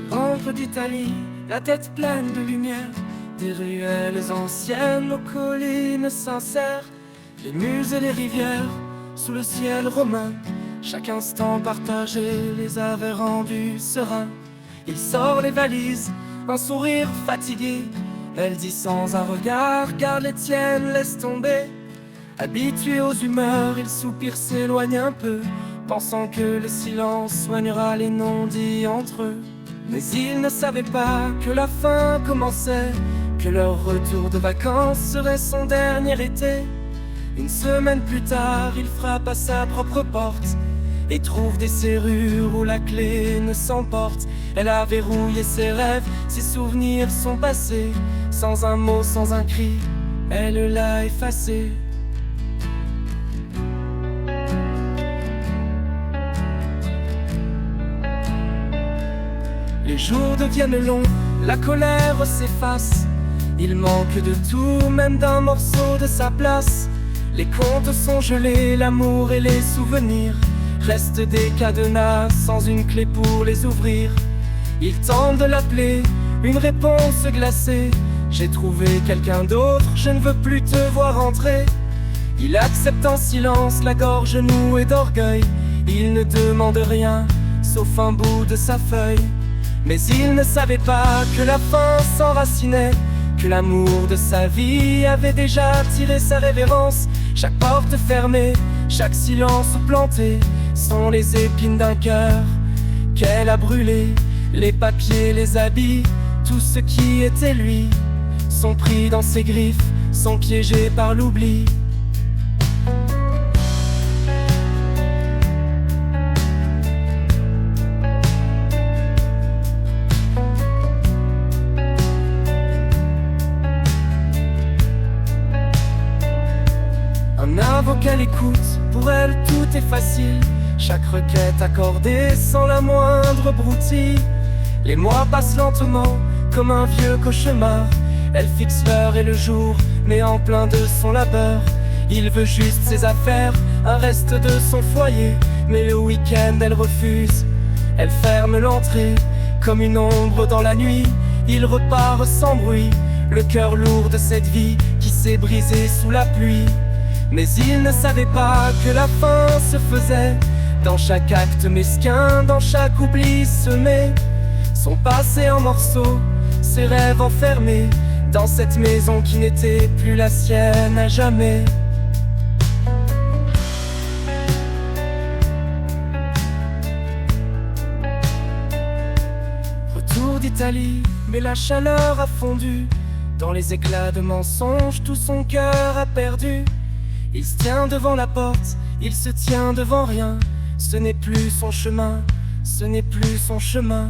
Rentre d'Italie, la tête pleine de lumière, des ruelles anciennes aux collines sincères, les muses et les rivières, sous le ciel romain, chaque instant partagé les avait rendus sereins. Il sort les valises, un sourire fatigué, elle dit sans un regard, garde les tiennes, laisse tomber. Habitué aux humeurs, il soupire, s'éloigne un peu, pensant que le silence soignera les non-dits entre eux. Mais il ne savait pas que la fin commençait, que leur retour de vacances serait son dernier été. Une semaine plus tard, il frappe à sa propre porte et trouve des serrures où la clé ne s'emporte. Elle a verrouillé ses rêves, ses souvenirs sont passés. Sans un mot, sans un cri, elle l'a effacé. Les jours deviennent longs, la colère s'efface. Il manque de tout, même d'un morceau de sa place. Les comptes sont gelés, l'amour et les souvenirs restent des cadenas sans une clé pour les ouvrir. Il tente de l'appeler, une réponse glacée. J'ai trouvé quelqu'un d'autre, je ne veux plus te voir entrer. Il accepte en silence, la gorge nouée d'orgueil. Il ne demande rien, sauf un bout de sa feuille. Mais il ne savait pas que la fin s'enracinait, que l'amour de sa vie avait déjà attiré sa révérence. Chaque porte fermée, chaque silence planté sont les épines d'un cœur qu'elle a brûlé. Les papiers, les habits, tout ce qui était lui sont pris dans ses griffes, sont piégés par l'oubli. Un avocat l'écoute, pour elle tout est facile. Chaque requête accordée sans la moindre broutille. Les mois passent lentement, comme un vieux cauchemar. Elle fixe l'heure et le jour, mais en plein de son labeur. Il veut juste ses affaires, un reste de son foyer. Mais le week-end elle refuse, elle ferme l'entrée. Comme une ombre dans la nuit, il repart sans bruit. Le cœur lourd de cette vie qui s'est brisée sous la pluie. Mais il ne savait pas que la fin se faisait dans chaque acte mesquin, dans chaque oubli semé. Son passé en morceaux, ses rêves enfermés dans cette maison qui n'était plus la sienne à jamais. Retour d'Italie, mais la chaleur a fondu. Dans les éclats de mensonges, tout son cœur a perdu. Il se tient devant la porte, il se tient devant rien. Ce n'est plus son chemin, ce n'est plus son chemin.